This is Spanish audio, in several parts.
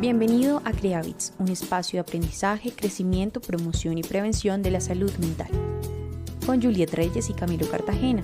Bienvenido a CreaBits, un espacio de aprendizaje, crecimiento, promoción y prevención de la salud mental, con Juliet Reyes y Camilo Cartagena.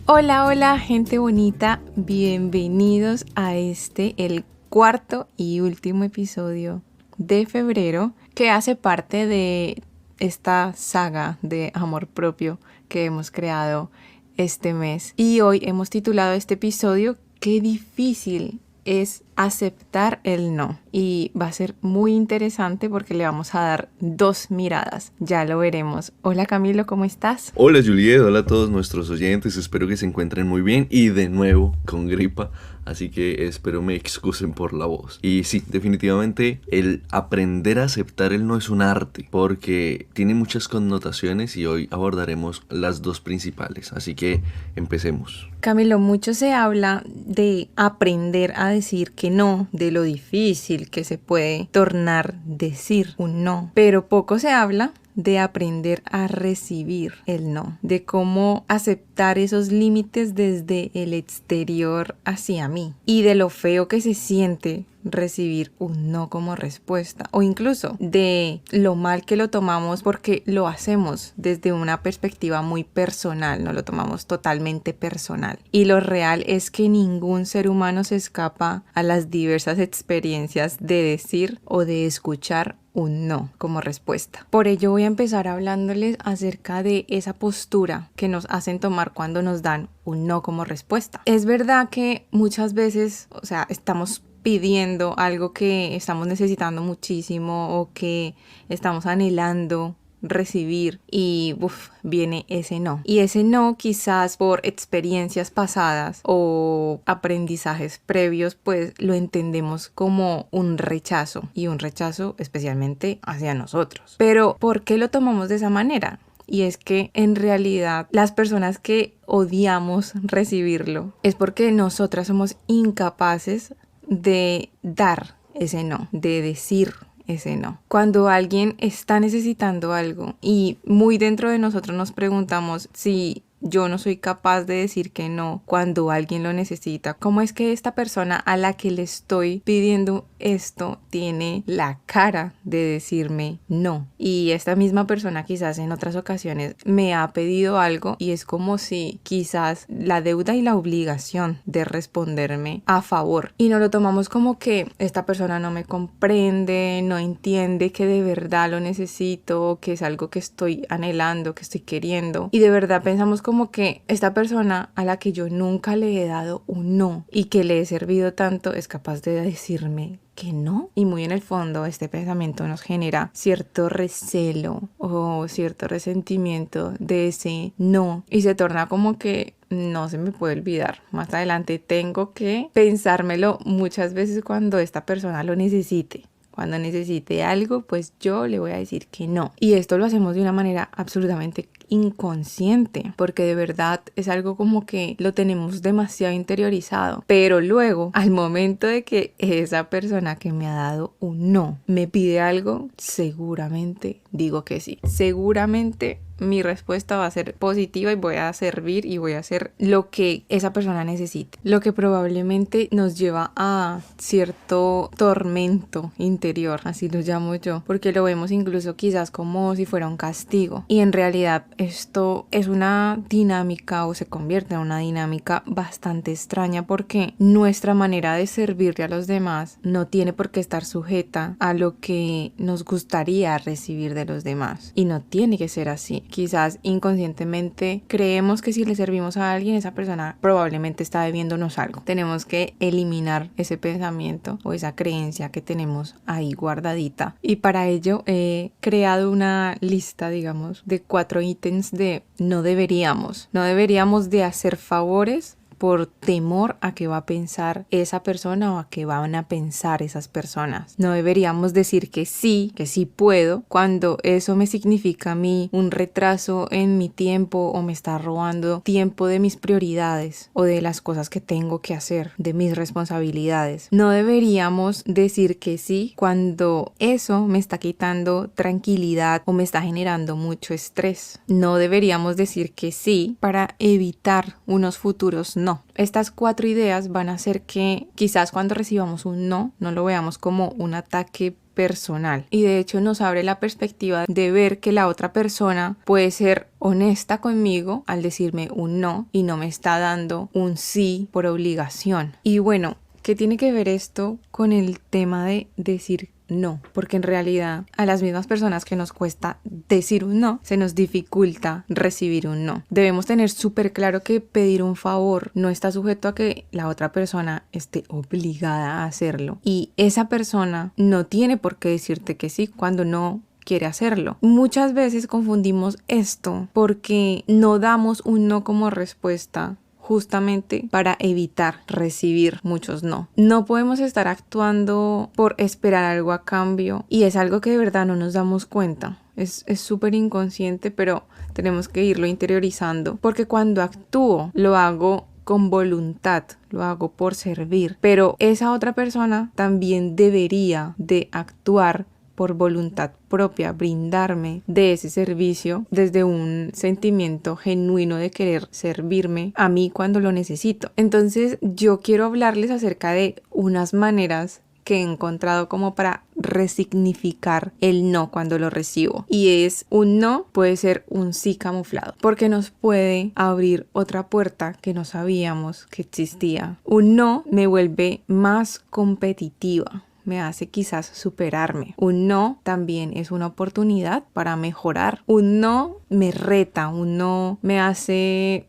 Hola gente bonita, bienvenidos a el cuarto y último episodio de febrero que hace parte de esta saga de amor propio que hemos creado este mes. Y hoy hemos titulado este episodio "Qué difícil es aceptar el no", y va a ser muy interesante porque le vamos a dar dos miradas, ya lo veremos. Hola Camilo, ¿cómo estás? Hola Juliet, hola a todos nuestros oyentes, espero que se encuentren muy bien y de nuevo con gripa, así que espero me excusen por la voz. Y sí, definitivamente el aprender a aceptar el no es un arte porque tiene muchas connotaciones y hoy abordaremos las dos principales, así que empecemos. Camilo, mucho se habla de aprender a decir que no, de lo difícil que se puede tornar decir un no, pero poco se habla de aprender a recibir el no, de cómo aceptar esos límites desde el exterior hacia mí y de lo feo que se siente recibir un no como respuesta, o incluso de lo mal que lo tomamos porque lo hacemos desde una perspectiva muy personal, no lo tomamos totalmente personal. Y lo real es que ningún ser humano se escapa a las diversas experiencias de decir o de escuchar un no como respuesta. Por ello voy a empezar hablándoles acerca de esa postura que nos hacen tomar cuando nos dan un no como respuesta. Es verdad que muchas veces, estamos pidiendo algo que estamos necesitando muchísimo o que estamos anhelando recibir y viene ese no. Y ese no, quizás por experiencias pasadas o aprendizajes previos, pues lo entendemos como un rechazo, y un rechazo especialmente hacia nosotros. Pero ¿por qué lo tomamos de esa manera? Y es que en realidad las personas que odiamos recibirlo es porque nosotras somos incapaces de dar ese no, de decir ese no. Cuando alguien está necesitando algo y muy dentro de nosotros nos preguntamos si yo no soy capaz de decir que no cuando alguien lo necesita, ¿cómo es que esta persona a la que le estoy pidiendo esto tiene la cara de decirme no? Y esta misma persona quizás en otras ocasiones me ha pedido algo y es como si quizás la deuda y la obligación de responderme a favor, y no lo tomamos como que esta persona no me comprende, no entiende que de verdad lo necesito, que es algo que estoy anhelando, que estoy queriendo, y de verdad pensamos como que esta persona a la que yo nunca le he dado un no y que le he servido tanto es capaz de decirme que no. Y muy en el fondo este pensamiento nos genera cierto recelo o cierto resentimiento de ese no, y se torna como que no se me puede olvidar. Más adelante tengo que pensármelo muchas veces cuando esta persona lo necesite. Cuando necesite algo, pues yo le voy a decir que no. Y esto lo hacemos de una manera absolutamente inconsciente, porque de verdad es algo como que lo tenemos demasiado interiorizado. Pero luego, al momento de que esa persona que me ha dado un no me pide algo, seguramente digo que sí. Seguramente mi respuesta va a ser positiva y voy a servir y voy a hacer lo que esa persona necesite. Lo que probablemente nos lleva a cierto tormento interior, así lo llamo yo, porque lo vemos incluso quizás como si fuera un castigo. Y en realidad esto es una dinámica, o se convierte en una dinámica bastante extraña, porque nuestra manera de servirle a los demás no tiene por qué estar sujeta a lo que nos gustaría recibir de los demás. Y no tiene que ser así. Quizás inconscientemente creemos que si le servimos a alguien, esa persona probablemente está debiéndonos algo. Tenemos que eliminar ese pensamiento o esa creencia que tenemos ahí guardadita. Y para ello he creado una lista, digamos, de 4 ítems de no deberíamos. No deberíamos de hacer favores por temor a qué va a pensar esa persona o a qué van a pensar esas personas. No deberíamos decir que sí puedo, cuando eso me significa a mí un retraso en mi tiempo o me está robando tiempo de mis prioridades o de las cosas que tengo que hacer, de mis responsabilidades. No deberíamos decir que sí cuando eso me está quitando tranquilidad o me está generando mucho estrés. No deberíamos decir que sí para evitar unos futuros no. no. Estas 4 ideas van a hacer que quizás cuando recibamos un no lo veamos como un ataque personal, y de hecho nos abre la perspectiva de ver que la otra persona puede ser honesta conmigo al decirme un no y no me está dando un sí por obligación. Y bueno, ¿qué tiene que ver esto con el tema de decir no? Porque en realidad a las mismas personas que nos cuesta decir un no, se nos dificulta recibir un no. Debemos tener súper claro que pedir un favor no está sujeto a que la otra persona esté obligada a hacerlo, y esa persona no tiene por qué decirte que sí cuando no quiere hacerlo. Muchas veces confundimos esto porque no damos un no como respuesta justamente para evitar recibir muchos no. No podemos estar actuando por esperar algo a cambio, y es algo que de verdad no nos damos cuenta. Es súper inconsciente, pero tenemos que irlo interiorizando, porque cuando actúo lo hago con voluntad, lo hago por servir, pero esa otra persona también debería de actuar por voluntad propia, brindarme de ese servicio desde un sentimiento genuino de querer servirme a mí cuando lo necesito. Entonces yo quiero hablarles acerca de unas maneras que he encontrado como para resignificar el no cuando lo recibo. Y es un no puede ser un sí camuflado, porque nos puede abrir otra puerta que no sabíamos que existía. Un no me vuelve más competitiva, me hace quizás superarme. Un no también es una oportunidad para mejorar. Un no me reta, un no me hace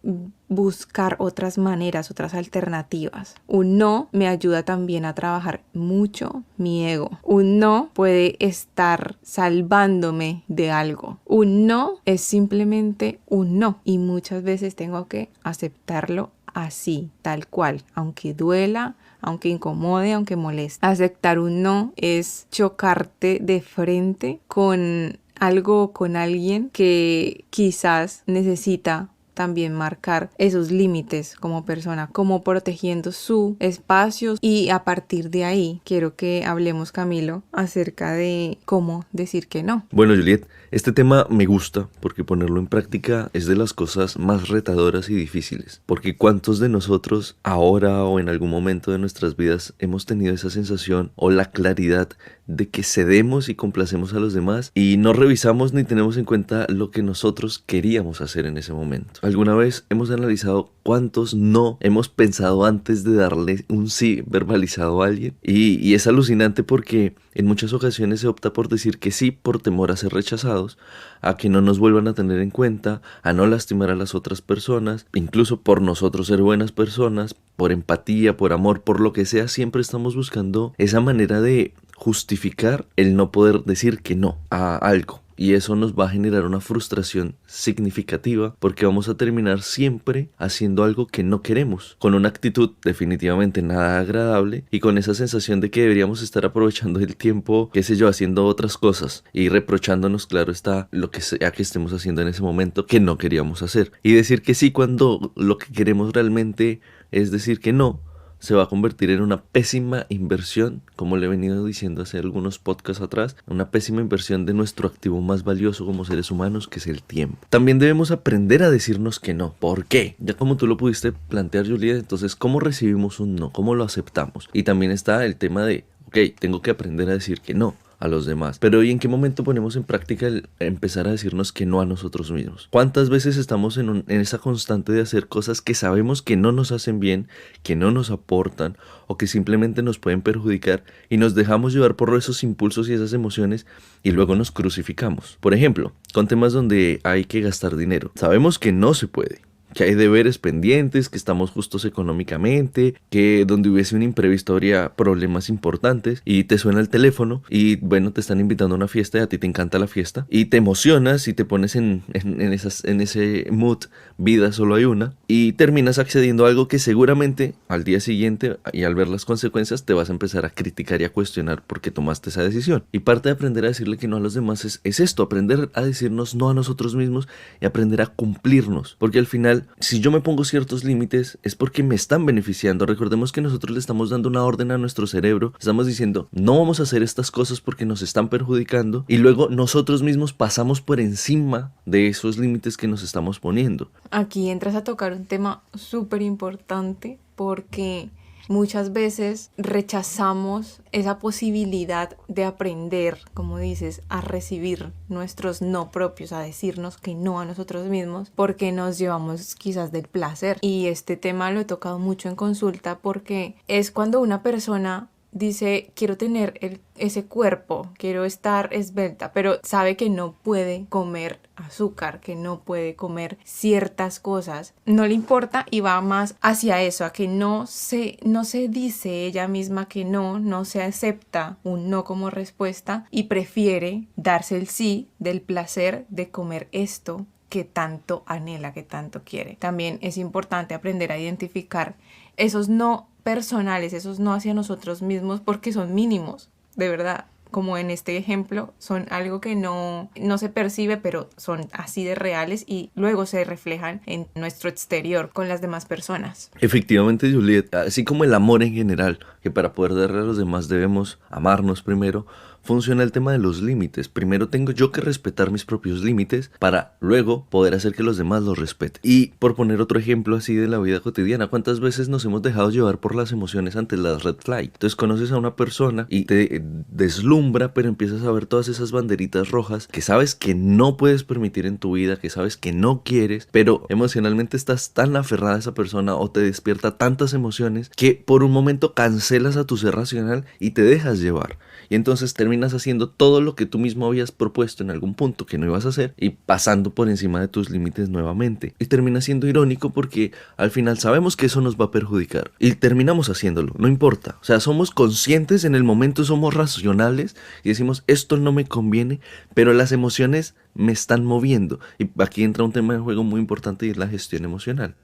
buscar otras maneras, otras alternativas. Un no me ayuda también a trabajar mucho mi ego. Un no puede estar salvándome de algo. Un no es simplemente un no, y muchas veces tengo que aceptarlo así, tal cual, aunque duela, aunque incomode, aunque moleste. Aceptar un no es chocarte de frente con algo, con alguien que quizás necesita también marcar esos límites como persona, como protegiendo su espacio. Y a partir de ahí quiero que hablemos, Camilo, acerca de cómo decir que no. Bueno, Juliet, este tema me gusta porque ponerlo en práctica es de las cosas más retadoras y difíciles, porque ¿cuántos de nosotros ahora o en algún momento de nuestras vidas hemos tenido esa sensación o la claridad de que cedemos y complacemos a los demás y no revisamos ni tenemos en cuenta lo que nosotros queríamos hacer en ese momento? ¿Alguna vez hemos analizado cuántos no hemos pensado antes de darle un sí verbalizado a alguien? Y es alucinante porque en muchas ocasiones se opta por decir que sí por temor a ser rechazados, a que no nos vuelvan a tener en cuenta, a no lastimar a las otras personas, incluso por nosotros ser buenas personas, por empatía, por amor, por lo que sea. Siempre estamos buscando esa manera de justificar el no poder decir que no a algo. Y eso nos va a generar una frustración significativa porque vamos a terminar siempre haciendo algo que no queremos, con una actitud definitivamente nada agradable y con esa sensación de que deberíamos estar aprovechando el tiempo, qué sé yo, haciendo otras cosas y reprochándonos, claro está, lo que sea que estemos haciendo en ese momento que no queríamos hacer. Y decir que sí cuando lo que queremos realmente es decir que no, se va a convertir en una pésima inversión, como le he venido diciendo hace algunos podcasts atrás, una pésima inversión de nuestro activo más valioso como seres humanos, que es el tiempo. También debemos aprender a decirnos que no. ¿Por qué? Ya como tú lo pudiste plantear, Juliet, entonces, ¿cómo recibimos un no? ¿Cómo lo aceptamos? Y también está el tema de, ok, tengo que aprender a decir que no a los demás. Pero ¿y en qué momento ponemos en práctica el empezar a decirnos que no a nosotros mismos? ¿Cuántas veces estamos en esa constante de hacer cosas que sabemos que no nos hacen bien, que no nos aportan o que simplemente nos pueden perjudicar y nos dejamos llevar por esos impulsos y esas emociones y luego nos crucificamos? Por ejemplo, con temas donde hay que gastar dinero. Sabemos que no se puede, que hay deberes pendientes, que estamos justos económicamente, que donde hubiese un imprevisto habría problemas importantes y te suena el teléfono y bueno, te están invitando a una fiesta y a ti te encanta la fiesta y te emocionas y te pones en ese mood, vida solo hay una, y terminas accediendo a algo que seguramente al día siguiente y al ver las consecuencias te vas a empezar a criticar y a cuestionar por qué tomaste esa decisión. Y parte de aprender a decirle que no a los demás es esto, aprender a decirnos no a nosotros mismos y aprender a cumplirnos, porque al final final, si yo me pongo ciertos límites es porque me están beneficiando. Recordemos que nosotros le estamos dando una orden a nuestro cerebro, estamos diciendo no vamos a hacer estas cosas porque nos están perjudicando, y luego nosotros mismos pasamos por encima de esos límites que nos estamos poniendo. Aquí entras a tocar un tema súper importante porque muchas veces rechazamos esa posibilidad de aprender, como dices, a recibir nuestros no propios, a decirnos que no a nosotros mismos, porque nos llevamos quizás del placer. Y este tema lo he tocado mucho en consulta porque es cuando una persona dice quiero tener ese cuerpo, quiero estar esbelta, pero sabe que no puede comer azúcar, que no puede comer ciertas cosas, no le importa y va más hacia eso, a que no se dice ella misma que no se acepta un no como respuesta y prefiere darse el sí del placer de comer esto que tanto anhela, que tanto quiere. También es importante aprender a identificar esos no personales, esos no hacia nosotros mismos, porque son mínimos, de verdad. Como en este ejemplo, son algo que no se percibe, pero son así de reales y luego se reflejan en nuestro exterior con las demás personas. Efectivamente, Juliet, así como el amor en general, que para poder darle a los demás debemos amarnos primero, funciona el tema de los límites. Primero tengo yo que respetar mis propios límites para luego poder hacer que los demás los respeten. Y por poner otro ejemplo así de la vida cotidiana, ¿cuántas veces nos hemos dejado llevar por las emociones ante las red flag? Entonces conoces a una persona y te deslumbra, pero empiezas a ver todas esas banderitas rojas que sabes que no puedes permitir en tu vida, que sabes que no quieres, pero emocionalmente estás tan aferrada a esa persona o te despierta tantas emociones que por un momento cancelas a tu ser racional y te dejas llevar. Y entonces terminas haciendo todo lo que tú mismo habías propuesto en algún punto que no ibas a hacer y pasando por encima de tus límites nuevamente. Y termina siendo irónico porque al final sabemos que eso nos va a perjudicar y terminamos haciéndolo, no importa. O sea, somos conscientes en el momento, somos racionales y decimos esto no me conviene, pero las emociones me están moviendo. Y aquí entra un tema de juego muy importante y es la gestión emocional.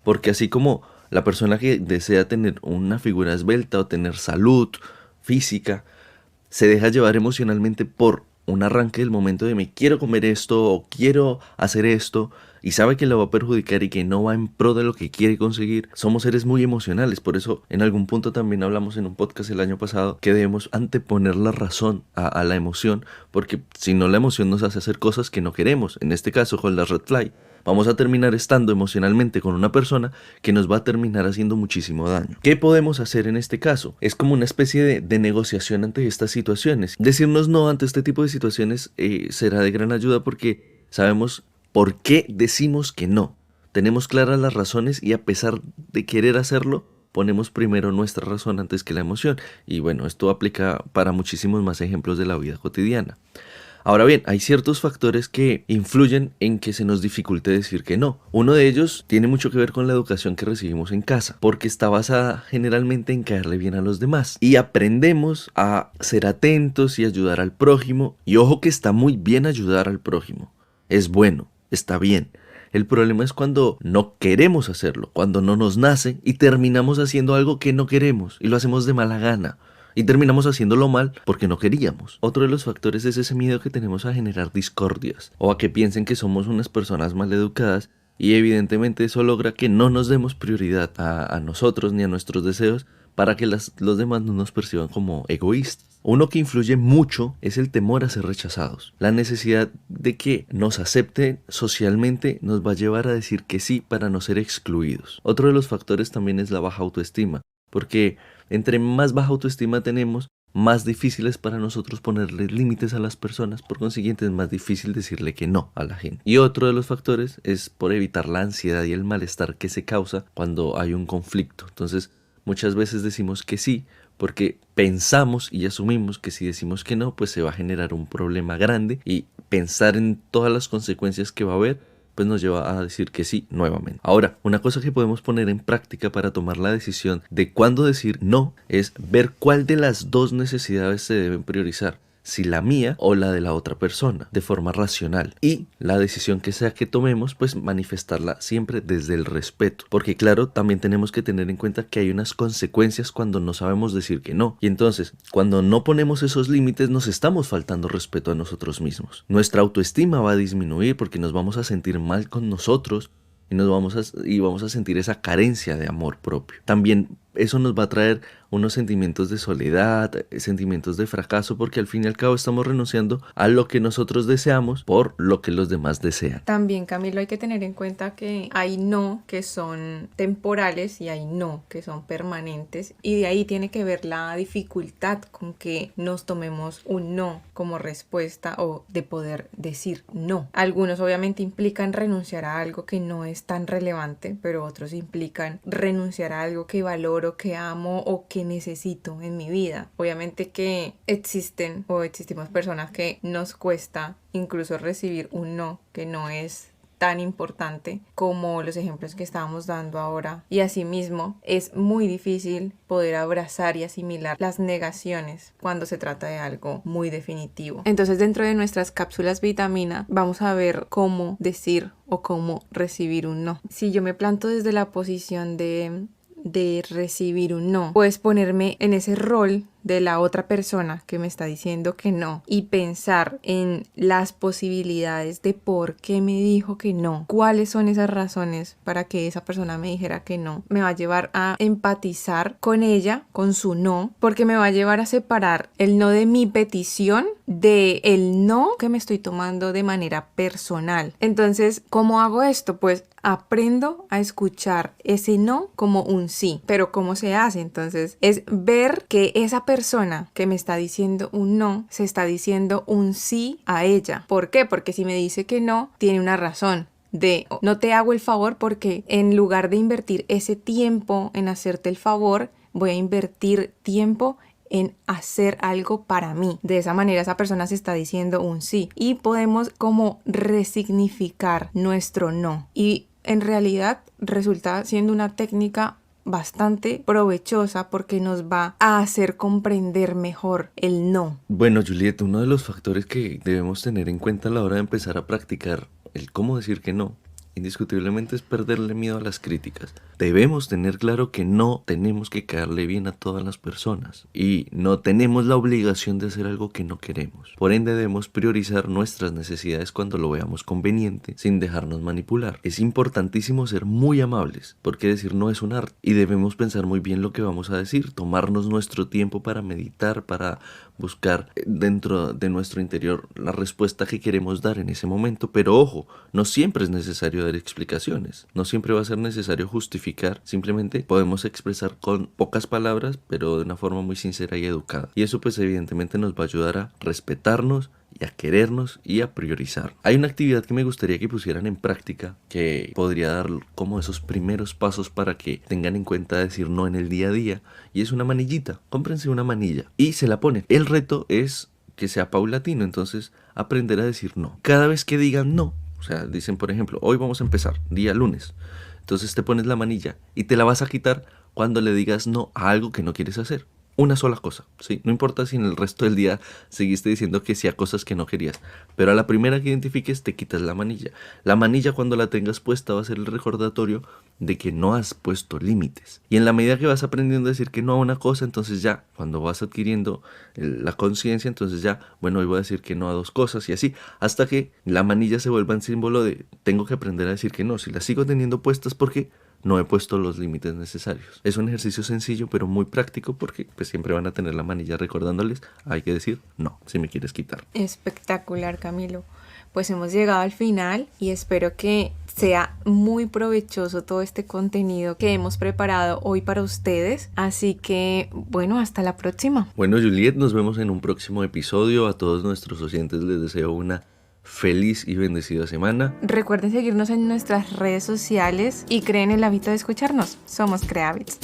Porque así como la persona que desea tener una figura esbelta o tener salud física, se deja llevar emocionalmente por un arranque del momento de me quiero comer esto o quiero hacer esto y sabe que lo va a perjudicar y que no va en pro de lo que quiere conseguir. Somos seres muy emocionales, por eso en algún punto también hablamos en un podcast el año pasado que debemos anteponer la razón a la emoción, porque si no la emoción nos hace hacer cosas que no queremos. En este caso con la red flag vamos a terminar estando emocionalmente con una persona que nos va a terminar haciendo muchísimo daño. ¿Qué podemos hacer en este caso? Es como una especie de negociación ante estas situaciones. Decirnos no ante este tipo de situaciones será de gran ayuda porque sabemos por qué decimos que no. Tenemos claras las razones y a pesar de querer hacerlo, ponemos primero nuestra razón antes que la emoción. Y bueno, esto aplica para muchísimos más ejemplos de la vida cotidiana. Ahora bien, hay ciertos factores que influyen en que se nos dificulte decir que no. Uno de ellos tiene mucho que ver con la educación que recibimos en casa, porque está basada generalmente en caerle bien a los demás. Y aprendemos a ser atentos y ayudar al prójimo. Y ojo que está muy bien ayudar al prójimo. Es bueno, está bien. El problema es cuando no queremos hacerlo, cuando no nos nace y terminamos haciendo algo que no queremos y lo hacemos de mala gana. Y terminamos haciéndolo mal porque no queríamos. Otro de los factores es ese miedo que tenemos a generar discordias o a que piensen que somos unas personas mal educadas y evidentemente eso logra que no nos demos prioridad a nosotros ni a nuestros deseos para que los demás no nos perciban como egoístas. Uno que influye mucho es el temor a ser rechazados. La necesidad de que nos acepten socialmente nos va a llevar a decir que sí para no ser excluidos. Otro de los factores también es la baja autoestima, porque entre más baja autoestima tenemos, más difícil es para nosotros ponerle límites a las personas, por consiguiente es más difícil decirle que no a la gente. Y otro de los factores es por evitar la ansiedad y el malestar que se causa cuando hay un conflicto. Entonces, muchas veces decimos que sí, porque pensamos y asumimos que si decimos que no, pues se va a generar un problema grande y pensar en todas las consecuencias que va a haber, pues nos lleva a decir que sí nuevamente. Ahora, una cosa que podemos poner en práctica para tomar la decisión de cuándo decir no es ver cuál de las dos necesidades se deben priorizar. Si la mía o la de la otra persona, de forma racional. Y la decisión que sea que tomemos, pues manifestarla siempre desde el respeto. Porque claro, también tenemos que tener en cuenta que hay unas consecuencias cuando no sabemos decir que no. Y entonces, cuando no ponemos esos límites, nos estamos faltando respeto a nosotros mismos. Nuestra autoestima va a disminuir porque nos vamos a sentir mal con nosotros. y vamos a sentir esa carencia de amor propio. También eso nos va a traer unos sentimientos de soledad, sentimientos de fracaso, porque al fin y al cabo estamos renunciando a lo que nosotros deseamos por lo que los demás desean. También, Camilo, hay que tener en cuenta que hay no que son temporales y hay no que son permanentes, y de ahí tiene que ver la dificultad con que nos tomemos un no como respuesta o de poder decir no. Algunos obviamente implican renunciar a algo que no es tan relevante, pero otros implican renunciar a algo que valoro, que amo o que necesito en mi vida. Obviamente que existimos personas que nos cuesta incluso recibir un no que no es tan importante como los ejemplos que estábamos dando ahora, y asimismo es muy difícil poder abrazar y asimilar las negaciones cuando se trata de algo muy definitivo. Entonces, dentro de nuestras cápsulas vitamina vamos a ver cómo decir o cómo recibir un no. Si yo me planto desde la posición de recibir un no, puedes ponerme en ese rol de la otra persona que me está diciendo que no y pensar en las posibilidades de por qué me dijo que no, cuáles son esas razones para que esa persona me dijera que no. Me va a llevar a empatizar con ella, con su no, porque me va a llevar a separar el no de mi petición de el no que me estoy tomando de manera personal. Entonces, ¿cómo hago esto? Pues aprendo a escuchar ese no como un sí. Pero ¿cómo se hace? Entonces es ver que esa persona que me está diciendo un no se está diciendo un sí a ella. ¿Por qué? Porque si me dice que no, tiene una razón. De no te hago el favor porque en lugar de invertir ese tiempo en hacerte el favor, voy a invertir tiempo en hacer algo para mí. De esa manera esa persona se está diciendo un sí y podemos como resignificar nuestro no, y en realidad resulta siendo una técnica bastante provechosa porque nos va a hacer comprender mejor el no. Bueno, Juliet, uno de los factores que debemos tener en cuenta a la hora de empezar a practicar el cómo decir que no, indiscutiblemente, es perderle miedo a las críticas. Debemos tener claro que no tenemos que caerle bien a todas las personas y no tenemos la obligación de hacer algo que no queremos. Por ende, debemos priorizar nuestras necesidades cuando lo veamos conveniente, sin dejarnos manipular. Es importantísimo ser muy amables, porque decir no es un arte, y debemos pensar muy bien lo que vamos a decir, tomarnos nuestro tiempo para meditar, para buscar dentro de nuestro interior la respuesta que queremos dar en ese momento. Pero ojo, no siempre es necesario dar explicaciones, no siempre va a ser necesario justificar, simplemente podemos expresar con pocas palabras, pero de una forma muy sincera y educada. Y eso pues evidentemente nos va a ayudar a respetarnos y a querernos y a priorizar. Hay una actividad que me gustaría que pusieran en práctica, que podría dar como esos primeros pasos para que tengan en cuenta decir no en el día a día, y es una manillita. Cómprense una manilla y se la ponen. El reto es que sea paulatino, entonces aprender a decir no. Cada vez que digan no, o sea, dicen por ejemplo, hoy vamos a empezar, día lunes, entonces te pones la manilla y te la vas a quitar cuando le digas no a algo que no quieres hacer. Una sola cosa, ¿sí? No importa si en el resto del día seguiste diciendo que sí a cosas que no querías, pero a la primera que identifiques te quitas la manilla. La manilla, cuando la tengas puesta, va a ser el recordatorio de que no has puesto límites. Y en la medida que vas aprendiendo a decir que no a una cosa, entonces ya, cuando vas adquiriendo la conciencia, entonces ya, bueno, hoy voy a decir que no a dos cosas, y así, hasta que la manilla se vuelva en símbolo de tengo que aprender a decir que no. Si la sigo teniendo puestas, porque no he puesto los límites necesarios. Es un ejercicio sencillo pero muy práctico, porque pues siempre van a tener la manilla recordándoles, hay que decir no si me quieres quitar. Espectacular, Camilo. Pues hemos llegado al final y espero que sea muy provechoso todo este contenido que hemos preparado hoy para ustedes. Así que, bueno, hasta la próxima. Bueno, Juliet, nos vemos en un próximo episodio. A todos nuestros oyentes les deseo una feliz y bendecida semana. Recuerden seguirnos en nuestras redes sociales y creen el hábito de escucharnos. Somos Creavits.